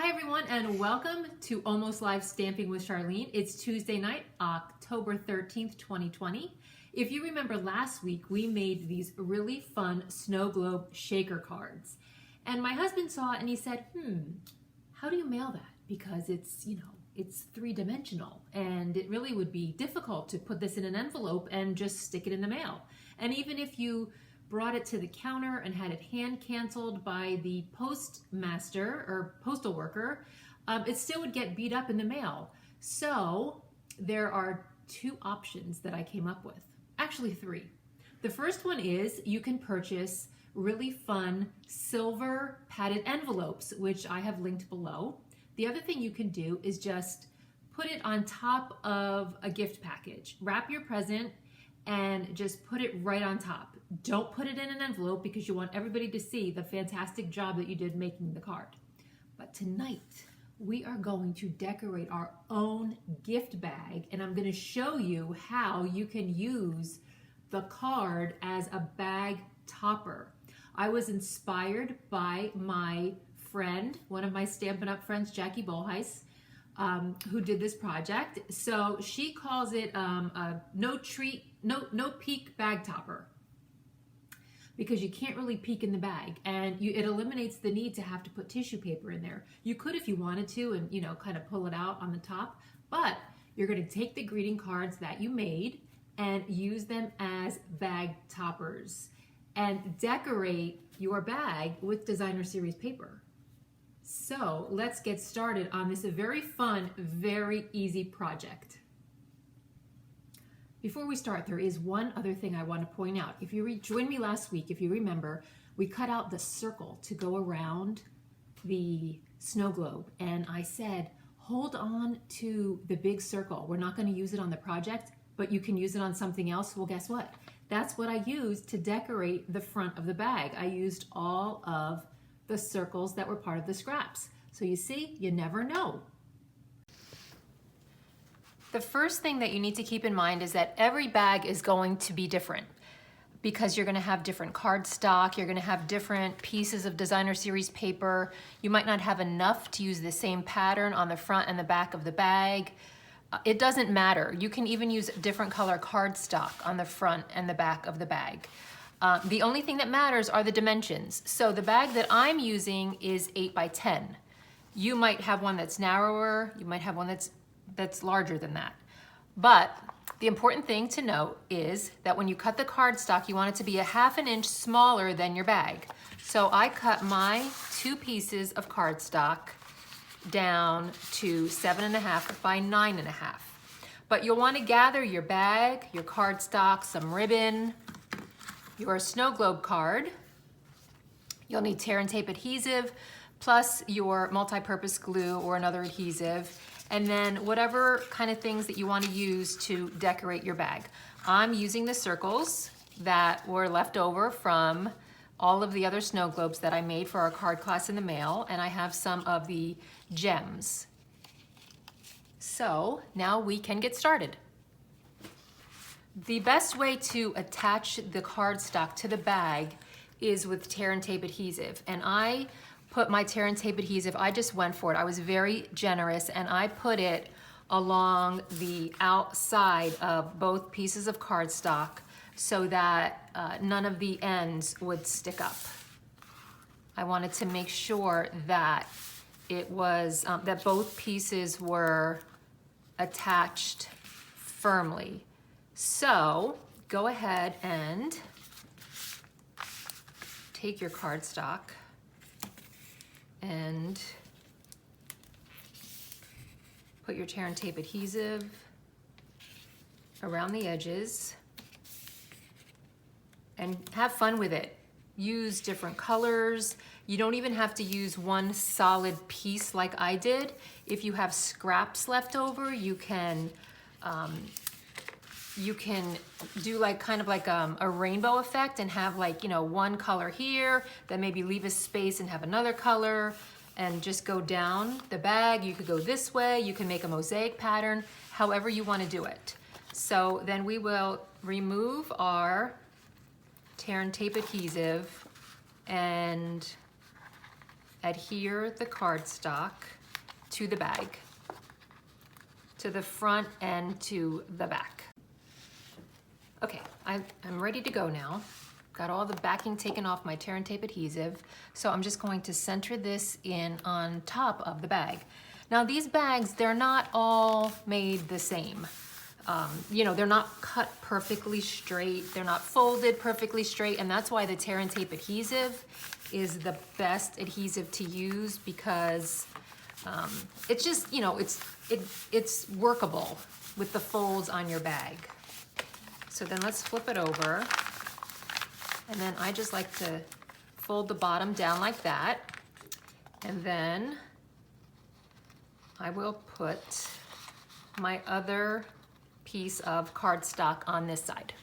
Hi everyone, and welcome to Almost Live Stamping with Charlene. It's Tuesday night, October 13th, 2020. If you remember last week, we made these really fun snow globe shaker cards. And my husband saw it and he said, how do you mail that? Because it's, it's three-dimensional and it really would be difficult to put this in an envelope and just stick it in the mail. And even if you brought it to the counter and had it hand canceled by the postmaster or postal worker, it still would get beat up in the mail. So there are two options that I came up with. Actually three. The first one is you can purchase really fun silver padded envelopes, which I have linked below. The other thing you can do is just put it on top of a gift package. Wrap your present and just put it right on top. Don't put it in an envelope because you want everybody to see the fantastic job that you did making the card. But tonight, we are going to decorate our own gift bag, and I'm going to show you how you can use the card as a bag topper. I was inspired by my friend, one of my Stampin' Up! Friends, Jackie Bolheis, who did this project. So she calls it a no peek bag topper, because you can't really peek in the bag, and it eliminates the need to have to put tissue paper in there. You could if you wanted to and kind of pull it out on the top, but you're going to take the greeting cards that you made and use them as bag toppers and decorate your bag with designer series paper. So let's get started on this very fun, very easy project. Before we start, there is one other thing I want to point out. If you joined me last week, if you remember, we cut out the circle to go around the snow globe, and I said, hold on to the big circle. We're not going to use it on the project, but you can use it on something else. Well, guess what? That's what I used to decorate the front of the bag. I used all of the circles that were part of the scraps. So you see, you never know. The first thing that you need to keep in mind is that every bag is going to be different, because you're going to have different cardstock, you're going to have different pieces of designer series paper. You might not have enough to use the same pattern on the front and the back of the bag. It doesn't matter. You can even use different color cardstock on the front and the back of the bag. The only thing that matters are the dimensions. So the bag that I'm using is 8 by 10. You might have one that's narrower, you might have one that's larger than that. But the important thing to note is that when you cut the cardstock, you want it to be a ½ an inch smaller than your bag. So I cut my 2 pieces of cardstock down to 7½ by 9½. But you'll want to gather your bag, your cardstock, some ribbon, your snow globe card. You'll need tear and tape adhesive, plus your multi-purpose glue or another adhesive, and then whatever kind of things that you want to use to decorate your bag. I'm using the circles that were left over from all of the other snow globes that I made for our card class in the mail, and I have some of the gems. So now we can get started. The best way to attach the cardstock to the bag is with tear and tape adhesive, and I put my tear and tape adhesive, I just went for it. I was very generous, and I put it along the outside of both pieces of cardstock so that none of the ends would stick up. I wanted to make sure that it was, that both pieces were attached firmly. So go ahead and take your cardstock and put your tear and tape adhesive around the edges and have fun with it. Use different colors. You don't even have to use one solid piece like I did. If you have scraps left over, you can do like kind of like a rainbow effect and have like, one color here, then maybe leave a space and have another color and just go down the bag. You could go this way, you can make a mosaic pattern, however you want to do it. So then we will remove our tear and tape adhesive and adhere the cardstock to the bag, to the front and to the back. Okay, I'm ready to go now. Got all the backing taken off my tear and tape adhesive. So I'm just going to center this in on top of the bag. Now these bags, they're not all made the same. You know, they're not cut perfectly straight. They're not folded perfectly straight. And that's why the tear and tape adhesive is the best adhesive to use, because it's just, you know, it's workable with the folds on your bag. So then let's flip it over. And then I just like to fold the bottom down like that. And then I will put my other piece of cardstock on this side.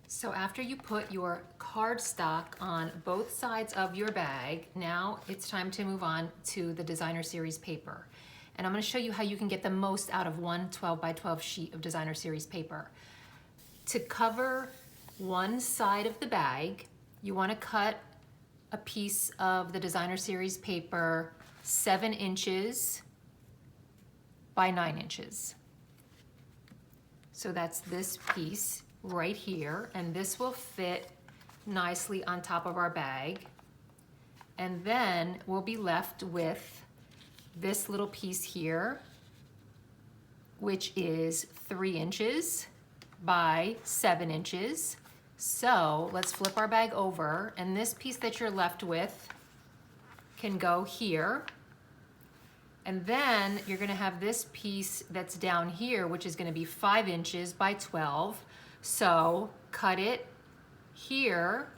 So after you put your cardstock on both sides of your bag, now it's time to move on to the designer series paper. And I'm going to show you how you can get the most out of one 12 by 12 sheet of designer series paper. To cover one side of the bag, you want to cut a piece of the designer series paper 7 inches by 9 inches. So that's this piece right here, and this will fit nicely on top of our bag. And then we'll be left with this little piece here, which is 3 inches by 7 inches. So let's flip our bag over, and this piece that you're left with can go here. And then you're gonna have this piece that's down here, which is gonna be 5 inches by 12. So cut it here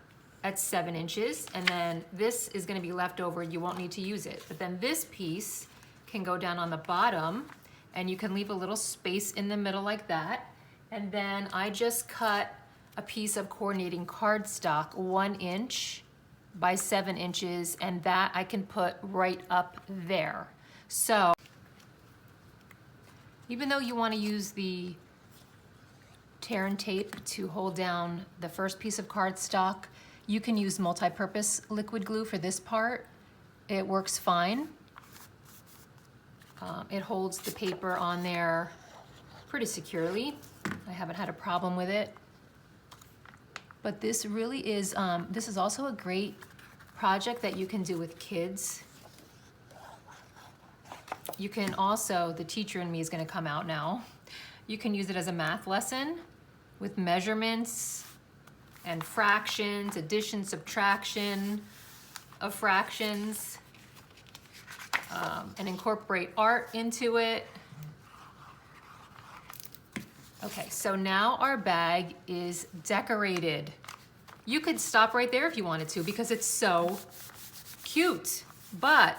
at 7 inches, and then this is gonna be left over. You won't need to use it. But then this piece can go down on the bottom, and you can leave a little space in the middle like that. And then I just cut a piece of coordinating cardstock 1 inch by 7 inches, and that I can put right up there. So even though you want to use the tear and tape to hold down the first piece of cardstock, you can use multi-purpose liquid glue for this part. It works fine. It holds the paper on there pretty securely. I haven't had a problem with it. But this really is, this is also a great project that you can do with kids. You can also, the teacher in me is going to come out now. You can use it as a math lesson with measurements and fractions, addition, subtraction of fractions, and incorporate art into it. Okay, so now our bag is decorated. You could stop right there if you wanted to, because it's so cute. But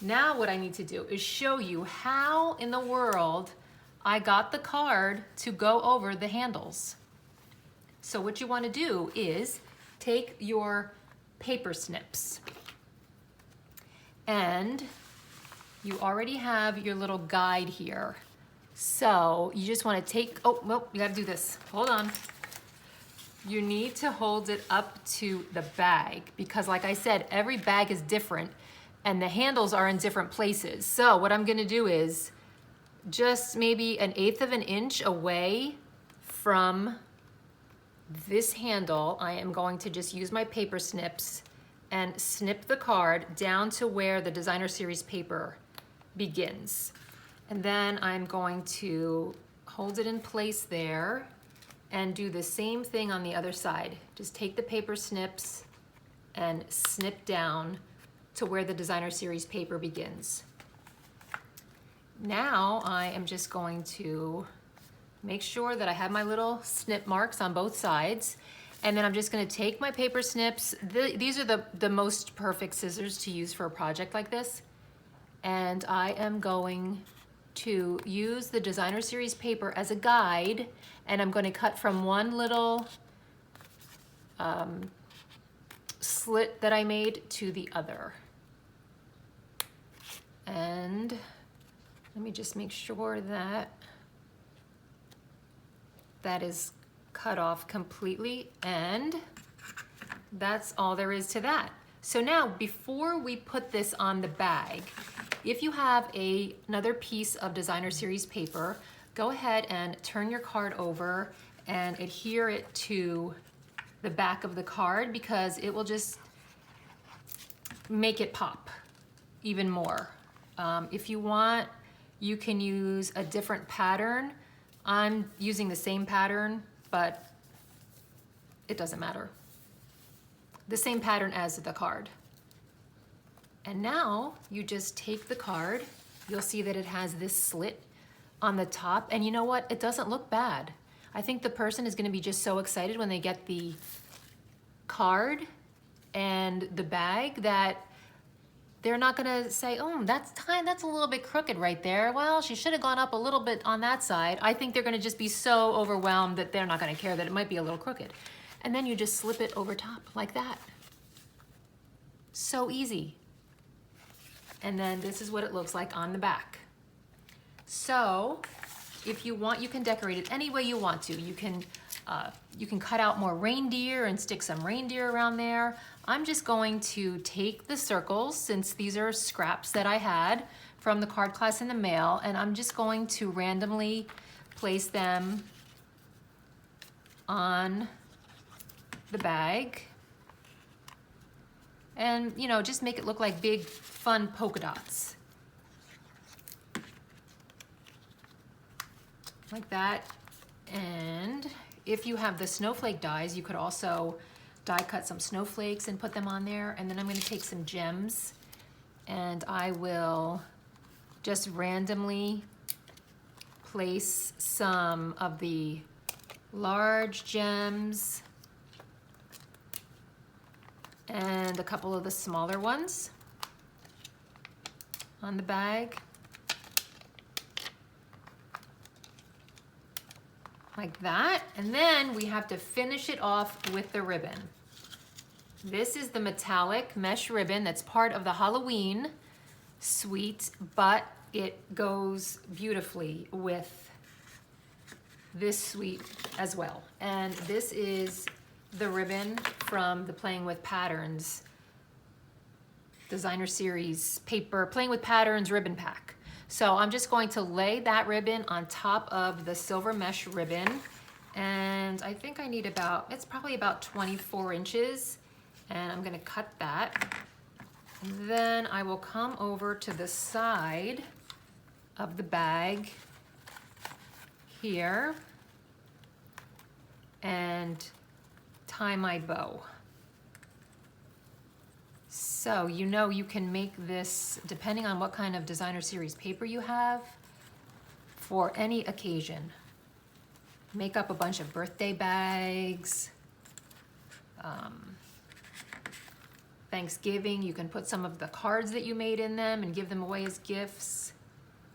now what I need to do is show you how in the world I got the card to go over the handles. So what you want to do is take your paper snips, and you already have your little guide here. So you just want to take, oh, well, you got to do this. Hold on. You need to hold it up to the bag, because like I said, every bag is different and the handles are in different places. So what I'm going to do is just maybe 1/8 of an inch away from this handle, I am going to just use my paper snips and snip the card down to where the designer series paper begins. And then I'm going to hold it in place there and do the same thing on the other side. Just take the paper snips and snip down to where the designer series paper begins. Now I am just going to make sure that I have my little snip marks on both sides, and then I'm just going to take my paper snips. These are the most perfect scissors to use for a project like this, and I am going to use the designer series paper as a guide, and I'm going to cut from one little slit that I made to the other. And let me just make sure that that is cut off completely, and that's all there is to that. So now, before we put this on the bag, if you have another piece of designer series paper, go ahead and turn your card over and adhere it to the back of the card, because it will just make it pop even more. If you want, you can use a different pattern. I'm using the same pattern, but it doesn't matter. The same pattern as the card. And now you just take the card. You'll see that it has this slit on the top, and you know what? It doesn't look bad. I think the person is going to be just so excited when they get the card and the bag that they're not going to say, oh, that's a little bit crooked right there. Well, she should have gone up a little bit on that side. I think they're going to just be so overwhelmed that they're not going to care that it might be a little crooked. And then you just slip it over top like that. So easy. And then this is what it looks like on the back. So if you want, you can decorate it any way you want to. You can cut out more reindeer and stick some reindeer around there. I'm just going to take the circles, since these are scraps that I had from the card class in the mail, and I'm just going to randomly place them on the bag. And, you know, just make it look like big, fun polka dots. Like that. And if you have the snowflake dies, you could also die cut some snowflakes and put them on there. And then I'm going to take some gems, and I will just randomly place some of the large gems and a couple of the smaller ones on the bag. Like that. And then we have to finish it off with the ribbon. This is the metallic mesh ribbon that's part of the Halloween suite, but it goes beautifully with this suite as well. And this is the ribbon from the Playing with Patterns designer series paper, Playing with Patterns ribbon pack. So I'm just going to lay that ribbon on top of the silver mesh ribbon. And I think I need it's probably about 24 inches. And I'm gonna cut that. And then I will come over to the side of the bag here and tie my bow. So you know you can make this, depending on what kind of designer series paper you have, for any occasion. Make up a bunch of birthday bags. Thanksgiving, you can put some of the cards that you made in them and give them away as gifts.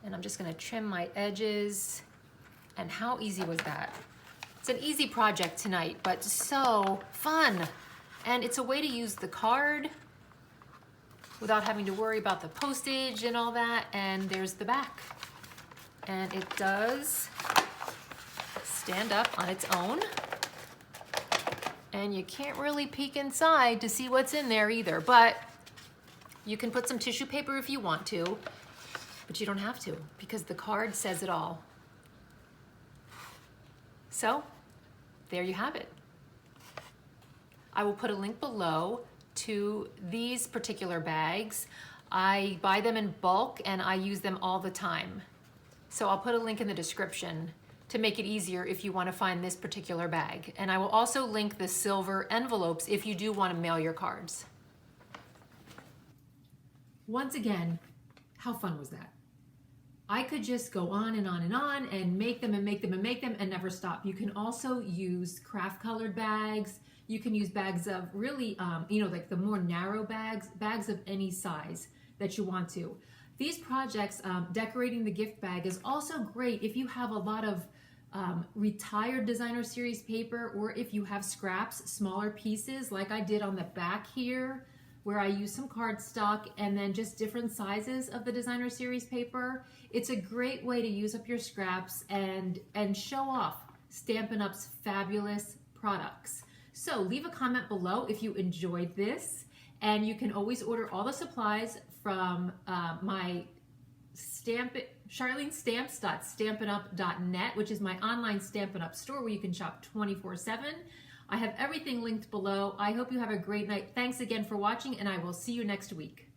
And I'm just gonna trim my edges. And how easy was that? It's an easy project tonight, but so fun. And it's a way to use the card without having to worry about the postage and all that. And there's the back. And it does stand up on its own. And you can't really peek inside to see what's in there either, but you can put some tissue paper if you want to, but you don't have to, because the card says it all. So there you have it. I will put a link below to these particular bags. I buy them in bulk and I use them all the time. So I'll put a link in the description to make it easier if you want to find this particular bag. And I will also link the silver envelopes if you do want to mail your cards. Once again, how fun was that? I could just go on and on and on and make them and make them and make them and never stop. You can also use craft colored bags. You can use bags of really, like the more narrow bags of any size that you want to. These projects, decorating the gift bag is also great if you have a lot of retired designer series paper, or if you have scraps, smaller pieces like I did on the back here, where I use some cardstock and then just different sizes of the designer series paper. It's a great way to use up your scraps and show off Stampin' Up's fabulous products. So leave a comment below if you enjoyed this, And you can always order all the supplies from my charlenestamps.stampinup.net, which is my online Stampin' Up store where you can shop 24/7. I have everything linked below. I hope you have a great night. Thanks again for watching, and I will see you next week.